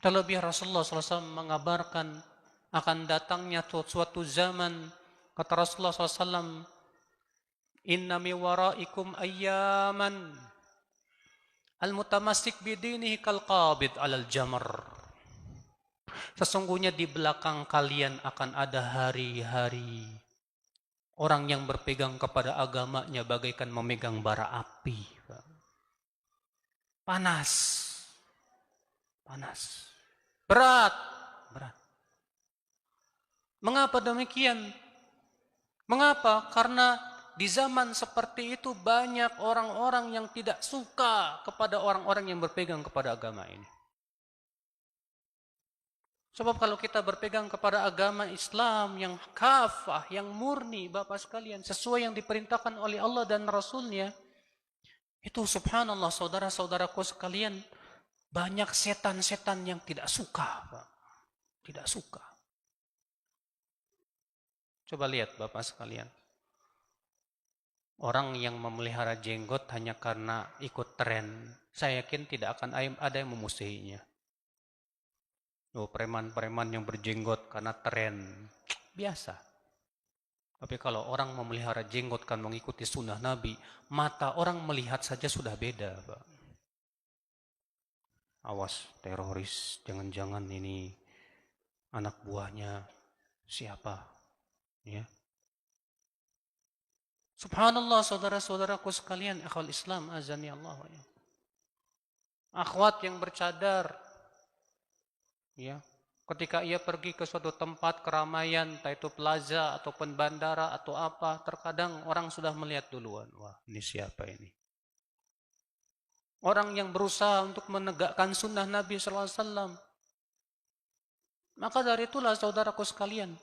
Terlebih Rasulullah SAW mengabarkan akan datangnya suatu zaman, kata Rasulullah SAW, inna mi waraikum ayyaman al-mutamassik bidinihi kal-qabid alal jamar. Sesungguhnya di belakang kalian akan ada hari-hari orang yang berpegang kepada agamanya bagaikan memegang bara api. Panas. Panas. Berat. Berat. Mengapa demikian? Mengapa? Karena di zaman seperti itu banyak orang-orang yang tidak suka kepada orang-orang yang berpegang kepada agama ini. Sebab kalau kita berpegang kepada agama Islam yang kafah, yang murni, Bapak sekalian, sesuai yang diperintahkan oleh Allah dan Rasulnya, itu subhanallah saudara-saudaraku sekalian, banyak setan-setan yang tidak suka, Pak. Tidak suka. Coba lihat Bapak sekalian. Orang yang memelihara jenggot hanya karena ikut tren, saya yakin tidak akan ada yang memusuhinya. Oh, preman-preman yang berjenggot karena tren, biasa. Tapi kalau orang memelihara jenggot kan mengikuti sunnah Nabi, mata orang melihat saja sudah beda, Pak. Awas teroris, jangan-jangan ini anak buahnya siapa, ya. Subhanallah saudara-saudaraku sekalian, akhwal Islam azani Allah ya. Akhwat yang bercadar, ya, ketika ia pergi ke suatu tempat keramaian, entah itu plaza ataupun bandara atau apa, terkadang orang sudah melihat duluan, wah ini siapa ini? Orang yang berusaha untuk menegakkan sunnah Nabi SAW. Maka dari itulah saudaraku sekalian,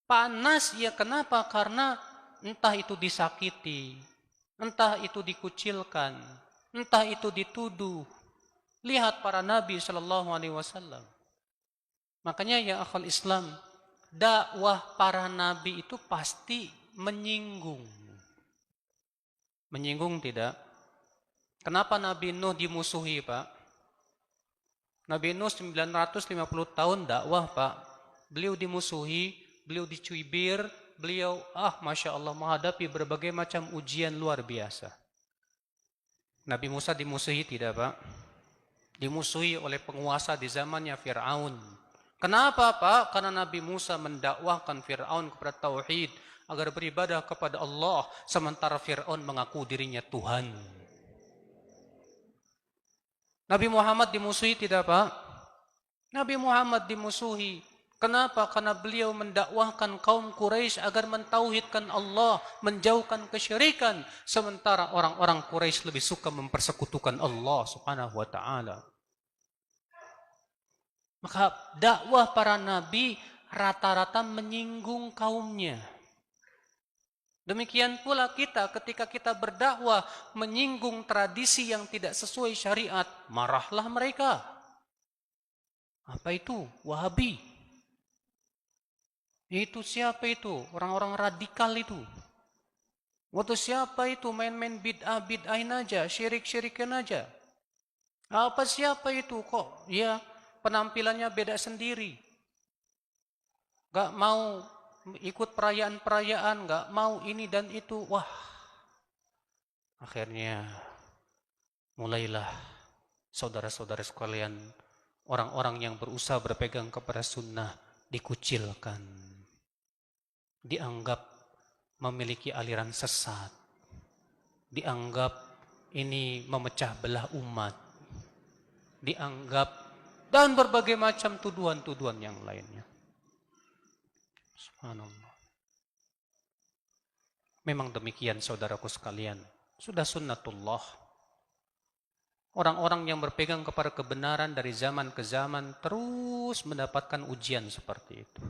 panas ya kenapa? Karena entah itu disakiti, entah itu dikucilkan, entah itu dituduh. Lihat para nabi sallallahu alaihi wasallam. Makanya ya akhwal Islam, dakwah para nabi itu pasti menyinggung. Menyinggung tidak? Kenapa Nabi Nuh dimusuhi, Pak? Nabi Nuh 950 tahun dakwah, Pak. Beliau dimusuhi, beliau dicibir, beliau Masya Allah menghadapi berbagai macam ujian luar biasa. Nabi Musa dimusuhi tidak, Pak? Dimusuhi oleh penguasa di zamannya Fir'aun. Kenapa, Pak? Karena Nabi Musa mendakwahkan Fir'aun kepada tauhid agar beribadah kepada Allah, sementara Fir'aun mengaku dirinya Tuhan. Nabi Muhammad dimusuhi tidak, Pak? Nabi Muhammad dimusuhi. Kenapa? Karena beliau mendakwahkan kaum Quraisy agar mentauhidkan Allah, menjauhkan kesyirikan, sementara orang-orang Quraisy lebih suka mempersekutukan Allah Subhanahu wa taala. Maka dakwah para nabi rata-rata menyinggung kaumnya. Demikian pula kita ketika kita berdakwah menyinggung tradisi yang tidak sesuai syariat, marahlah mereka. Apa itu? Wahabi. Itu siapa itu? Orang-orang radikal itu. Waktu siapa itu main-main bid'ah-bid'ahin aja, syirik-syirikin aja. Apa siapa itu kok? Ya penampilannya beda sendiri. Gak mau ikut perayaan-perayaan, gak mau ini dan itu. Wah, akhirnya mulailah saudara-saudara sekalian, orang-orang yang berusaha berpegang kepada sunnah dikucilkan, dianggap memiliki aliran sesat, dianggap ini memecah belah umat, dianggap dan berbagai macam tuduhan-tuduhan yang lainnya. Subhanallah. Memang demikian saudaraku sekalian. Sudah sunnatullah. Orang-orang yang berpegang kepada kebenaran dari zaman ke zaman terus mendapatkan ujian seperti itu.